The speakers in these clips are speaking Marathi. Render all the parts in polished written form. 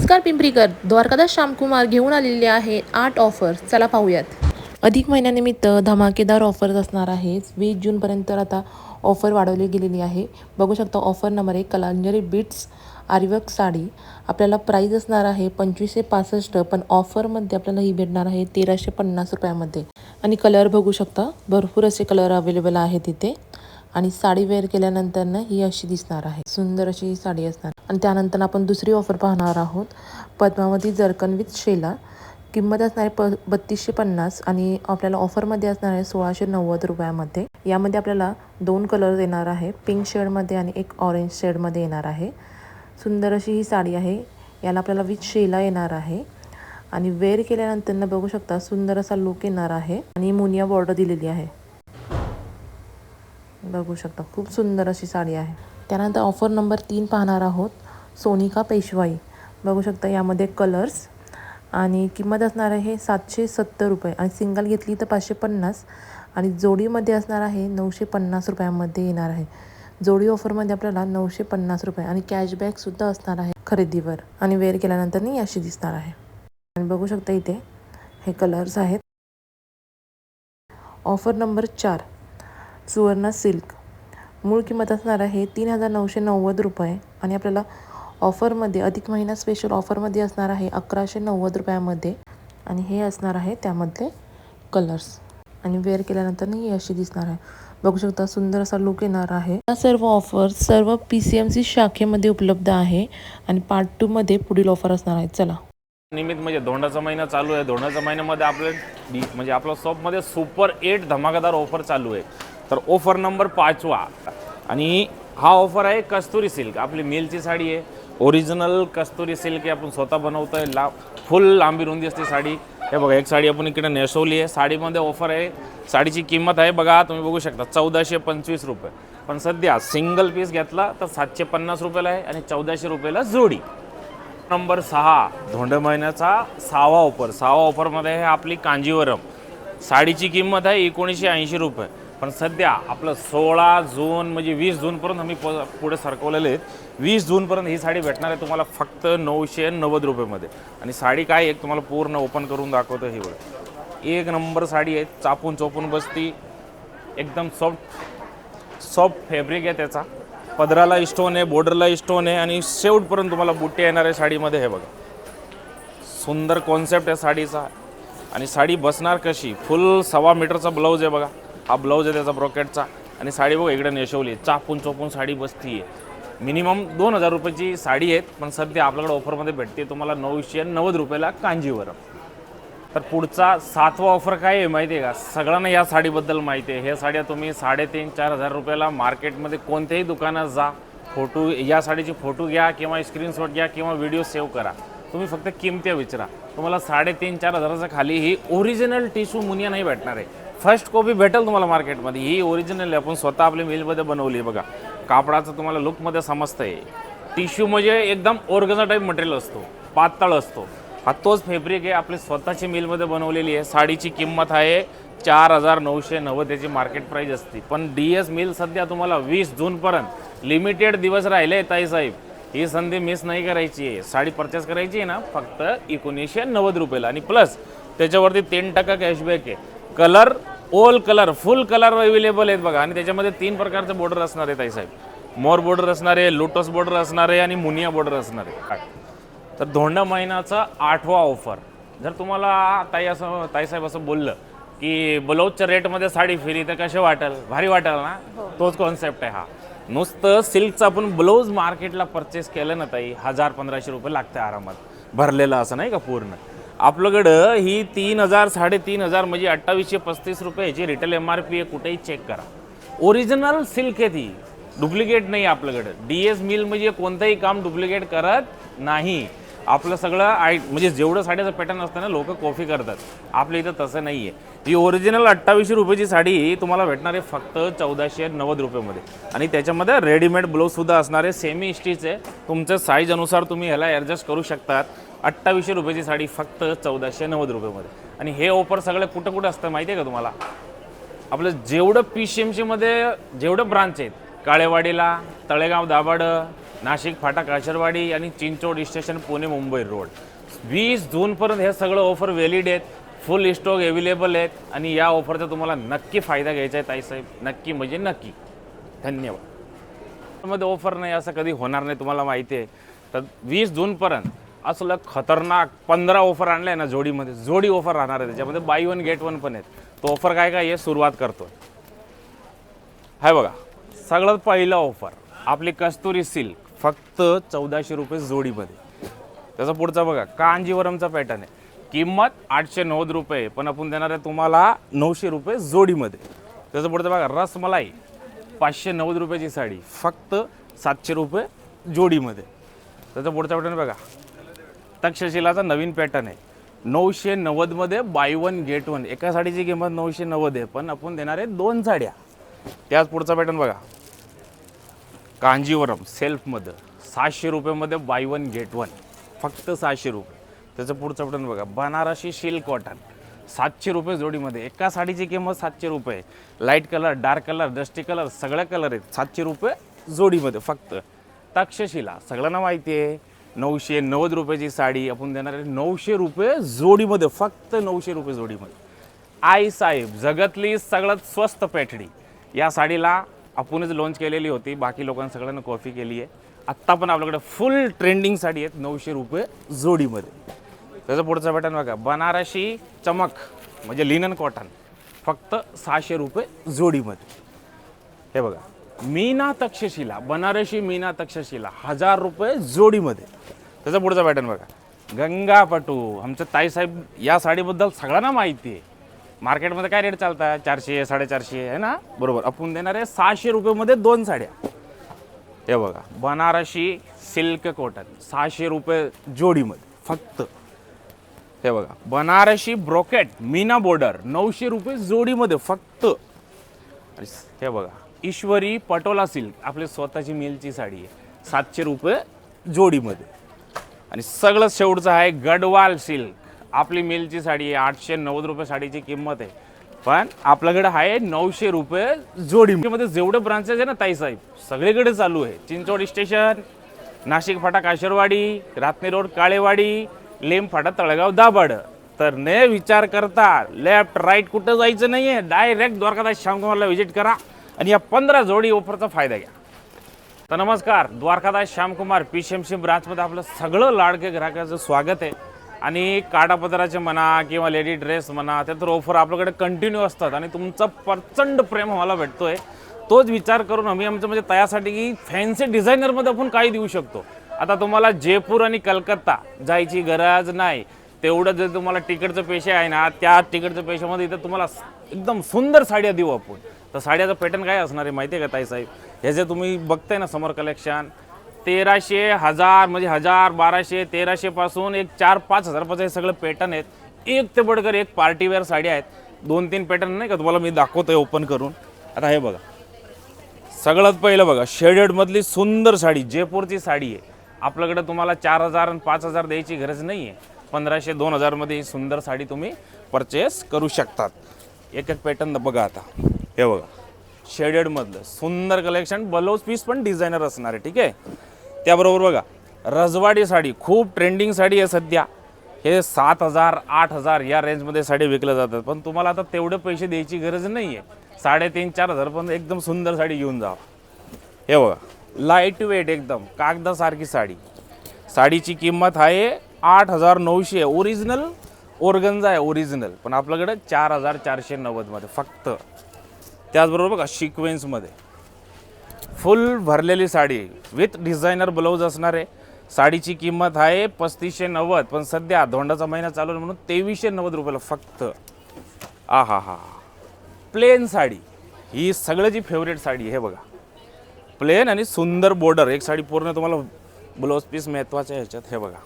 नमस्कार पिंपरीकर, द्वारकादास श्यामकुमार घेऊन आलेले आहे 8 ऑफर्स. चला पाहूयात. अधिक महिन्यानिमित्त धमाकेदार ऑफर्स असणार आहे. 20 जूनपर्यंत आता ऑफर वाढवली गेलेली आहे. बघू शकता ऑफर नंबर 1 कलांजरी बीट्स आरीवर्क साडी. आपल्याला प्राईज असणार आहे 2565, पण ऑफरमध्ये आपल्याला ही भेटणार आहे 1350 रुपयामध्ये. आणि कलर बघू शकता, भरपूर असे कलर अवेलेबल आहेत इथे. आणि साडी वेअर केल्यानंतर ही अशी दिसणार आहे. सुंदर अशी ही साडी असणार. आणि त्यानंतर आपण दुसरी ऑफर पाहणार आहोत, पद्मावती जरकन विथ शेला. किंमत असणार आहे 3250 आणि आपल्याला ऑफरमध्ये असणार आहे 1690 रुपयामध्ये. यामध्ये आपल्याला 2 कलर येणार आहे, पिंक शेडमध्ये आणि एक ऑरेंज शेडमध्ये येणार आहे. सुंदर अशी ही साडी आहे. याला आपल्याला विथ शेला येणार आहे आणि वेअर केल्यानंतर बघू शकता सुंदर असा लुक येणार आहे. आणि मुनिया बॉर्डर दिलेली आहे. बघू शकता खूप सुंदर अशी साडी आहे. त्यानंतर ऑफर नंबर 3 पाहणार आहोत, सोनिका पेशवाई. बघू शकता यामध्ये कलर्स आणि किंमत असणार आहे 770 रुपये आणि सिंगल घेतली तर 550 आणि जोडीमध्ये असणार आहे 950 रुपयामध्ये येणार आहे. जोडी ऑफरमध्ये आपल्याला 950 रुपये आणि कॅशबॅकसुद्धा असणार आहे खरेदीवर आणि वेअर केल्यानंतर अशी दिसणार आहे. आणि बघू शकता इथे हे कलर्स आहेत. Offer number 4 Suvarna silk. मूळ किंमत असणार आहे 3990 रुपये आणि आपल्याला ऑफरमध्ये अधिक महिना स्पेशल ऑफरमध्ये असणार आहे 1190 रुपयामध्ये. आणि हे असणार आहे त्यामधले कलर्स आणि वेअर केल्यानंतर ही अशी दिसणार आहे. बघू शकता सुंदर असा लुक येणार आहे. या सर्व ऑफर सर्व PCMC शाखेमध्ये उपलब्ध आहे आणि पार्ट 2 मध्ये पुढील ऑफर असणार आहे. चला निमित्त म्हणजे धोंडाचा महिना चालू आहे. धोंडाच्या महिन्यामध्ये आपल्या शॉपमध्ये सुपर 8 धमाकेदार ऑफर चालू आहे. तर ऑफर नंबर 5 आणि हा ऑफर आहे कस्तुरी सिल्क. आपली मेलची साडी आहे, ओरिजिनल कस्तुरी सिल्क आहे. आपण स्वतः बनवतोय. फुल लांबी रुंदी असते साडी. हे बघा एक साडी आपण इकडे नेसवली आहे. साडीमध्ये ऑफर आहे. साडीची किंमत आहे बघा तुम्ही बघू शकता 1425 रुपये, पण सध्या सिंगल पीस घेतला तर 750 रुपयाला आहे आणि 1400 रुपयाला जोडी. नंबर 6 धोंड महिन्याचा 6वा ऑफर. 6वा ऑफरमध्ये आहे आपली कांजीवरम. साडीची किंमत आहे 1980 रुपये, पण सध्या आपलं 16 जून म्हणजे 20 जूनपर्यंत आम्ही पुढे सरकवलेले आहेत. 20 जूनपर्यंत ही साडी भेटणार आहे तुम्हाला फक्त 990 रुपयेमध्ये. आणि साडी काय एक तुम्हाला पूर्ण ओपन करून दाखवतो. ही बघा एक नंबर साडी आहे. चापून चोपून बसती, एकदम सॉफ्ट फॅब्रिक आहे त्याचा. पदराला स्टोन आहे, बॉर्डरला स्टोन आहे आणि शेवटपर्यंत तुम्हाला बुट्टे येणार आहे साडीमध्ये. हे बघा सुंदर कॉन्सेप्ट आहे साडीचा. आणि साडी बसणार कशी, फुल 1.25 मीटरचा ब्लाऊज आहे बघा. हा ब्लाऊज आहे त्याचा ब्रॉकेटचा. आणि साडी बघा इकडे नेसवली आहे. चापून चोपून साडी बसती आहे. मिनिमम 2000 रुपयाची साडी आहेत, पण सध्या आपल्याकडे ऑफरमध्ये भेटते तुम्हाला 990 रुपयाला कांजीवरम. तर पुढचा 7वा ऑफर काय आहे माहिती आहे का? सगळ्यांना या साडीबद्दल माहिती आहे. ह्या साड्या तुम्ही 3500-4000 रुपयाला मार्केटमध्ये कोणत्याही दुकानात जा, फोटो या साडीचे फोटो घ्या किंवा स्क्रीनशॉट घ्या किंवा व्हिडिओ सेव्ह करा. तुम्ही फक्त किमती विचारा, तुम्हाला 3500-4000च्या खाली ही ओरिजिनल टिश्यू मुनिया नाही भेटणार आहे. फर्स्ट कॉपी भेटेल तुम्हाला मार्केटमध्ये. ही ओरिजिनल आहे, आपण स्वतः आपल्या मिलमध्ये बनवली आहे बघा. कापडाचं तुम्हाला लुकमध्ये समजतं आहे. टिश्यू म्हणजे एकदम ऑर्गेन्झा टाईप मटेरियल असतो, पातळ असतो. हा तोच फॅब्रिक आहे, आपली स्वतःची मिलमध्ये बनवलेली आहे. साडीची किंमत आहे 4990 त्याची मार्केट प्राईस असते. पण DS मिल सध्या तुम्हाला 20 जूनपर्यंत लिमिटेड दिवस राहिले ताईसाहेब. ही संधी मिस नाही करायची आहे. साडी परचेस करायची आहे ना फक्त 1990 रुपयाला आणि प्लस त्याच्यावरती 3% कॅशबॅक आहे. कलर ऑल कलर फुल कलर अवेलेबल आहेत बघा. आणि त्याच्यामध्ये 3 प्रकारचे बॉर्डर असणार आहे ताईसाहेब. मोर बॉर्डर असणार आहे, लोटस बॉर्डर असणार आहे आणि मुनिया बॉर्डर असणार आहे. तर धोंडा महिन्याचा 8वा ऑफर. जर तुम्हाला ताईसाहेब असं बोललं की ब्लाऊजच्या रेटमध्ये साडी फ्री तर कसे वाटेल, भारी वाटेल ना. तोच कॉन्सेप्ट आहे हा. नुसतं सिल्कचं आपण ब्लाऊज मार्केटला परचेस केलं ना ताई 1000-1500 रुपये लागतं आरामात, भरलेलं असं नाही का पूर्ण. आपल्याकडं ही 3000 3500 म्हणजे 2835 रुपये ह्याची रिटेल MRP आहे. कुठेही चेक करा, ओरिजिनल सिल्क आहे ती, डुप्लिकेट नाही आपल्याकडं. DS मिल म्हणजे कोणतंही काम डुप्लिकेट करत नाही. आपलं सगळं म्हणजे जेवढं साडीचं पॅटर्न असतं ना लोक कॉपी करतात, आपल्या इथं तसं नाही आहे. ही ओरिजिनल 2800 रुपयाची साडी तुम्हाला भेटणार आहे फक्त 1490 रुपयामध्ये. आणि त्याच्यामध्ये रेडीमेड ब्लाऊजसुद्धा असणार आहे, सेमी स्टिच आहे. तुमच्या साईज अनुसार तुम्ही ह्याला ॲडजस्ट करू शकतात. 2800 रुपयाची साडी फक्त 1490 रुपयामध्ये. आणि हे ऑफर सगळं कुठं कुठं असतं माहिती आहे का तुम्हाला? आपलं जेवढं PCMC मध्ये जेवढं ब्रांच आहेत, काळेवाडीला, तळेगाव दाभाड, नाशिक फाटा काशरवाडी आणि चिंचोड स्टेशन पुणे मुंबई रोड. 20 जूनपर्यंत हे सगळं ऑफर व्हॅलिड आहेत. फुल स्टॉक अवेलेबल आहेत आणि या ऑफरचा तुम्हाला नक्की फायदा घ्यायचा आहे ताईसाहेब, नक्की म्हणजे नक्की. धन्यवाद. मध्ये ऑफर नाही असं कधी होणार नाही, तुम्हाला माहिती आहे. तर 20 जूनपर्यंत असलं खतरनाक 15 ऑफर आणलं आहे ना जोडीमध्ये. जोडी ऑफर राहणार आहे, त्याच्यामध्ये बाय वन गेट वन पण आहेत. तो ऑफर काय काय हे सुरुवात करतो. हाय बघा, सगळ्यात पहिला ऑफर आपली कस्तुरी सिल्क, फक्त 1400 रुपये जोडीमध्ये. त्याचा पुढचा बघा कांजीवरमचा पॅटर्न आहे, किंमत 890 रुपये, पण आपण देणार आहे तुम्हाला 900 रुपये जोडीमध्ये. त्याचं पुढचं बघा रसमलाई, 590 रुपयाची साडी, फक्त 700 रुपये जोडीमध्ये. त्याचं पुढचा पॅटर्न बघा तक्षशिलाचा नवीन पॅटर्न आहे, 990 मध्ये बाय वन गेट वन. एका साडीची किंमत 990 आहे, पण आपण देणार आहे 2 साड्या. त्याच पुढचा पॅटर्न बघा कांजीवरम सेल्फमध्ये 700 रुपयेमध्ये बाय वन गेट वन, फक्त 700 रुपये. त्याचं पुढचं पॅटर्न बघा बनारसी सिल्क कॉटन, 700 रुपये जोडीमध्ये. एका साडीची किंमत 700 रुपये. Light colour, dark colour, dusty colour सगळ्या कलर आहेत, 700 रुपये जोडीमध्ये फक्त. तक्षशिला सगळ्यांना माहिती आहे, 990 रुपयाची साडी आपण देणार आहे 900 रुपये जोडीमध्ये, फक्त 900 रुपये जोडीमध्ये. आई साहेब जगातली सगळ्यात स्वस्त पॅटडी, या साडीला आपणच लॉन्च केलेली होती, बाकी लोकांनी सगळ्यांना कॉफी केली आहे. आत्ता पण आपल्याकडे फुल ट्रेंडिंग साडी आहेत 900 रुपये जोडीमध्ये. त्याचा पुढचा पॅटर्न बघा बनारसी चमक म्हणजे लिनन कॉटन, फक्त 600 रुपये जोडीमध्ये. हे बघा मीना तक्षशिला, बनारसी मीना तक्षशिला 1000 रुपये जोडीमध्ये. त्याचा पुढचा पॅटर्न बघा गंगापटू, आमचं ताईसाहेब या साडीबद्दल सगळ्यांना माहिती आहे. मार्केटमध्ये काय रेट चालतात 400 450 आहे ना, बरोबर. आपण देणार आहे 600 रुपयेमध्ये 2 साड्या. हे बघा बनारसी सिल्क कॉटन 600 रुपये जोडीमध्ये फक्त. हे बघा बनारसी ब्रोकेट मीना बॉर्डर 900 रुपये जोडीमध्ये फक्त. आणि हे बघा ईश्वरी पटोला सिल्क, आपली स्वतःची मिलची साडी आहे, 700 रुपये जोडीमध्ये. आणि सगळं शेवटचं आहे गडवाल सिल्क, आपली मिलची साडी आहे, 890 रुपये साडीची किंमत आहे, पण आपल्याकडे आहे 900 रुपये जोडीमध्ये. जेवढे ब्रांचेस आहे ना ताईसाहेब सगळीकडे चालू आहे. चिंचोड स्टेशन, नाशिक फाटा काशरवाडी, रातनी रोड काळेवाडी, लेम फाटा तळगाव दाभाड. तर ने विचार करता लेफ्ट राईट कुठं जायचं नाही आहे, डायरेक्ट द्वारकादास श्यामकुमारला व्हिजिट करा आणि या 15 जोडी ऑफरचा फायदा घ्या. तर नमस्कार, द्वारकादास श्यामकुमार PCMC ब्रांचमध्ये आपलं सगळं लाडके ग्राहकाचं स्वागत आहे. आणि काटापदराचे म्हणा किंवा लेडी ड्रेस म्हणा, ते तर ऑफर आपल्याकडे कंटिन्यू असतात आणि तुमचा प्रचंड प्रेम आम्हाला भेटतोय. तोच विचार करून आम्ही आमचं म्हणजे त्यासाठी की फॅन्सी डिझायनरमध्ये आपण काही देऊ शकतो. आता तुम्हाला जयपूर आणि कलकत्ता जायची गरज नाही, तेवढं जर तुम्हाला तिकीटचं पैसे आहे ना, त्या तिकीटच्या पैशामध्ये इथं तुम्हाला एकदम सुंदर साड्या देऊ आपण. तर साड्याचं पॅटर्न काय असणार आहे माहिती आहे का ताईसाहेब, हे जे तुम्ही बघताय ना समर कलेक्शन, 1300 1000 म्हणजे 1000 1200 1300 पासून एक 4-5 हजारपासून हे सगळं पॅटर्न आहेत. एक ते बडकर एक पार्टीवेअर साड्या आहेत, 2-3 पॅटर्न नाही का तुम्हाला मी दाखवतोय ओपन करून. आता हे बघा सगळ्यात पहिलं बघा शेडेडमधली सुंदर साडी, जयपूरची साडी आहे. आपल्याकडे तुम्हाला 4000 आणि 5000 द्यायची गरज नाही आहे, 1500-2000 मध्ये ही सुंदर साडी तुम्ही परचेस करू शकतात. एक एक पॅटर्न बघा. आता हे बघा शेडेडमधलं सुंदर कलेक्शन, ब्लाऊज पीस पण डिझायनर असणार आहे, ठीक आहे. त्याबरोबर बघा रजवाडी साडी, खूप ट्रेंडिंग साडी आहे सध्या. हे 7000 8000 या रेंजमध्ये साडी विकल्या जातात, पण तुम्हाला आता तेवढे पैसे द्यायची गरज नाही आहे. 3500-4 हजार पण एकदम सुंदर साडी घेऊन जा. हे बघा लाईट वेट एकदम कागदासारखी साडी, साडीची किंमत आहे 8900, ओरिजिनल ओरगंजा आहे ओरिजिनल, पण आपल्याकडे 4490 मध्ये फक्त. त्याचबरोबर बघा सिक्वेन्समध्ये फुल भरलेली साडी विथ डिझायनर ब्लाऊज असणार आहे. साडीची किंमत आहे 3590, पण सध्या धोंडाचा महिना चालू आहे म्हणून 2390 रुपयाला फक्त. हा प्लेन साडी, ही सगळ्याची फेवरेट साडी आहे. बघा प्लेन आणि सुंदर बॉर्डर, एक साडी पूर्ण तुम्हाला ब्लाऊज पीस महत्वाचे आहे ह्याच्यात. हे बघा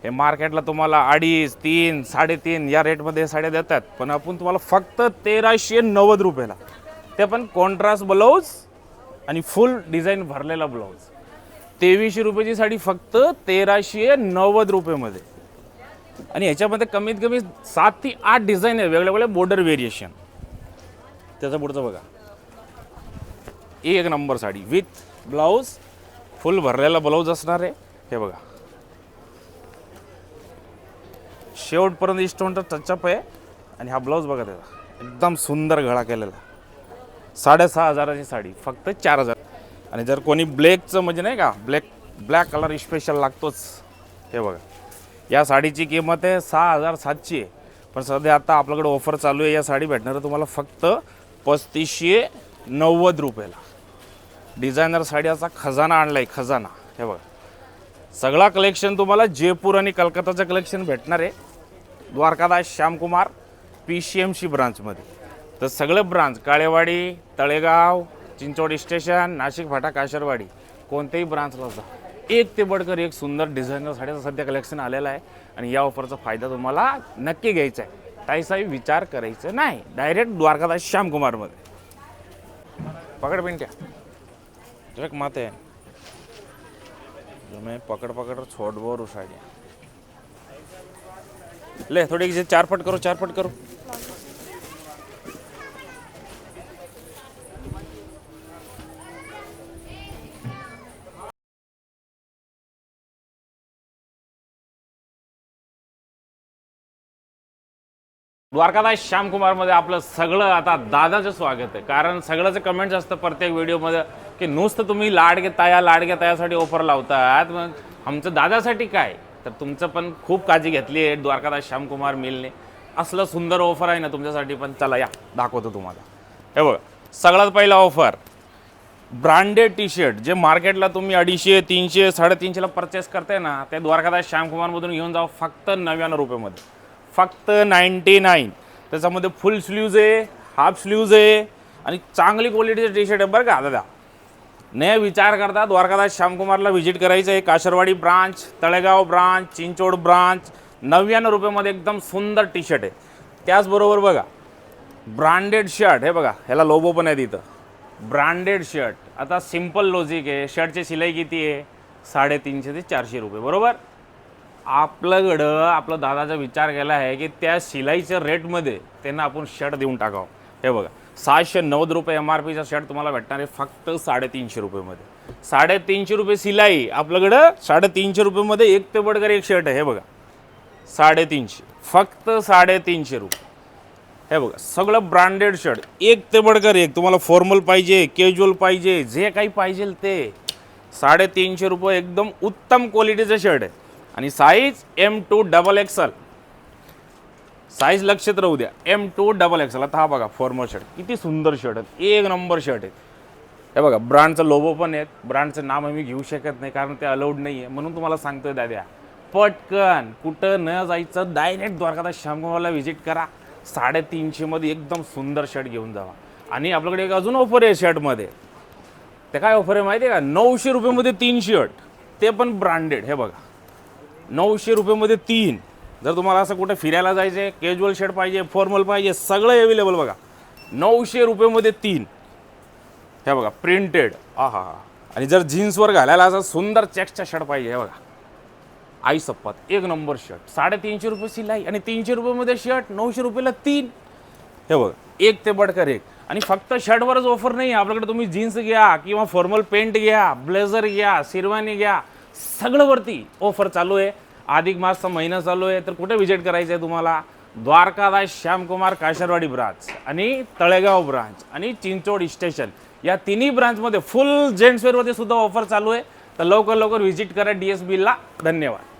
हे मार्केटला तुम्हाला 2.5 3 3.5 या रेटमध्ये साड्या देतात, पण आपण तुम्हाला फक्त 1390 रुपयाला, ते पण कॉन्ट्रास्ट ब्लाऊज आणि फुल डिझाईन भरलेला ब्लाऊज. 2300 रुपयाची साडी फक्त 1390 रुपयामध्ये. आणि ह्याच्यामध्ये कमीत कमी 7 ते 8 डिझाईन आहे, वेगवेगळे बॉर्डर व्हेरिएशन. त्याचा पुढचं बघा एक नंबर साडी विथ ब्लाऊज फुल भरलेला ब्लाऊज असणार आहे. हे बघा शेवटपर्यंत इस्टोनचा टचअप आहे. आणि हा ब्लाऊज बघा त्याचा एकदम सुंदर गळा केलेला. 6,500ची साडी फक्त 4,000. आणि जर कोणी ब्लॅकचं म्हणजे नाही का ब्लॅक कलर स्पेशल लागतोच. हे बघा या साडीची किंमत आहे 6,700 आहे. पण सध्या आता आपल्याकडे ऑफर चालू आहे. या साडी भेटणार तुम्हाला फक्त 3,590 रुपयाला. डिझायनर साडीचा खजाना आणला आहे, खजाना. हे बघा सगळा कलेक्शन तुम्हाला जयपूर आणि कलकत्ताचं कलेक्शन भेटणार आहे द्वारकादास श्यामकुमार PCMC ब्रांचमध्ये. तर सगळे ब्रांच काळेवाडी, तळेगाव, चिंचोड स्टेशन, नाशिक फाटा, काशरवाडी कोणत्याही ब्रांचला जा, एक ते बडकर एक सुंदर डिझायनर साड्याचं सध्या कलेक्शन आलेलं आहे. आणि या ऑफरचा फायदा तुम्हाला नक्की घ्यायचा आहे. काहीसाही विचार करायचा नाही, डायरेक्ट द्वारकादास श्यामकुमारमध्ये. पकड़ पिंट्या एक माते हैं जो मैं पकड़ छोड़ बोर साड़ी ले थोड़ी 4 फट करो 4 फट करो. द्वारकादास श्यामकुमारमध्ये आपलं सगळं आता दादाचं स्वागत आहे. कारण सगळ्याचं कमेंट्स असतं प्रत्येक व्हिडिओमध्ये की नुसतं तुम्ही लाडके तायासाठी ऑफर लावतात, मग आमचं दादासाठी काय. तर तुमचं पण खूप काळजी घेतली आहे द्वारकादास श्यामकुमार मिलने. असलं सुंदर ऑफर आहे ना तुमच्यासाठी. पण चला या दाखवतो तुम्हाला. हे बघा सगळ्यात पहिला ऑफर ब्रँडेड टी शर्ट जे मार्केटला तुम्ही 250, 300, 350ला परचेस करताय ना, ते द्वारकादास श्यामकुमारमधून घेऊन जाऊ फक्त 99 रुपयामध्ये. फक्त 99. त्याच्यामध्ये फुल स्लीव्ज आहे, हाफ स्लीव्ज आहे आणि चांगली क्वालिटीचे टी शर्ट आहे बरं का दादा. नाही विचार करता द्वारकादास श्यामकुमारला व्हिजिट करायचं आहे. काशरवाडी ब्रांच, तळेगाव ब्रांच, चिंचोड ब्रांच. 99 रुपयामध्ये एकदम सुंदर टी शर्ट आहे. त्याचबरोबर बघा ब्रँडेड शर्ट. हे बघा ह्याला लोगो पण आहे तिथं. Branded shirt. आता सिम्पल लॉजिक आहे, शर्टची शिलाई किती आहे 350 ते 400 रुपये बरोबर. आपल्याकडं आपला दादाचा विचार केला आहे की त्या शिलाईच्या रेटमध्ये त्यांना आपण शर्ट देऊन टाकावं. हे बघा 690 रुपये MRPचा शर्ट तुम्हाला भेटणार आहे फक्त 350 रुपयेमध्ये. 350 रुपये शिलाई आपल्याकडं 350 रुपयेमध्ये एक ते बडकर एक शर्ट आहे. हे बघा 350 फक्त 350 रुपये. हे बघा सगळं ब्रँडेड शर्ट एक ते बडकर एक. तुम्हाला फॉर्मल पाहिजे, कॅज्युअल पाहिजे, जे काही पाहिजे ते 350 रुपये. एकदम उत्तम क्वालिटीचं शर्ट आहे. आणि साईज M2 XXL. साईज लक्षात राहू द्या M2 XXL. आता हा बघा फॉर्मल शर्ट किती सुंदर शर्ट आहे, एक नंबर शर्ट आहे. हे बघा ब्रँडचं लोगो पण आहे. ब्रँडचं नाव आम्ही घेऊ शकत नाही कारण ते अलाउड नाही आहे, म्हणून तुम्हाला सांगतोय दाद्या पटकन कुठं न जायचं डायरेक्ट द्वारकादास श्यामकुमारला व्हिजिट करा. 350 मध्ये एकदम सुंदर शर्ट घेऊन जावा. आणि आपल्याकडे एक अजून ऑफर आहे शर्टमध्ये. ते काय ऑफर आहे माहिती आहे का, 900 रुपयामध्ये 3 शर्ट, ते पण ब्रँडेड. हे बघा 900 रुपयामध्ये 3. जर तुम्हाला असं कुठे फिरायला जायचं आहे, कॅज्युअल शर्ट पाहिजे, फॉर्मल पाहिजे, सगळं अवेलेबल बघा 900 रुपयामध्ये 3. हे बघा प्रिंटेड. आहा. आणि जर जीन्सवर घालायला असं सुंदर चेक्सचा शर्ट पाहिजे, हे बघा आई सप्पत एक नंबर शर्ट. 350 रुपये शिलाई आणि 300 रुपयामध्ये शर्ट, 900 रुपयाला 3. हे बघा एक ते बडकर एक. आणि फक्त शर्टवरच ऑफर नाही आहे आपल्याकडे. तुम्ही जीन्स घ्या किंवा फॉर्मल पेंट घ्या, ब्लेझर घ्या, शेरवानी घ्या, सगळंवरती ऑफर चालू आहे. अधिक मासचा महिना चालू आहे. तर कुठे व्हिजिट करायचं आहे तुम्हाला, द्वारकादास श्यामकुमार काशरवाडी ब्रांच आणि तळेगाव ब्रांच आणि चिंचोड स्टेशन या तिन्ही ब्रांचमध्ये फुल जेंट्सवेअरमध्ये सुद्धा ऑफर चालू आहे. तर लवकर व्हिजिट करा DSBला. धन्यवाद.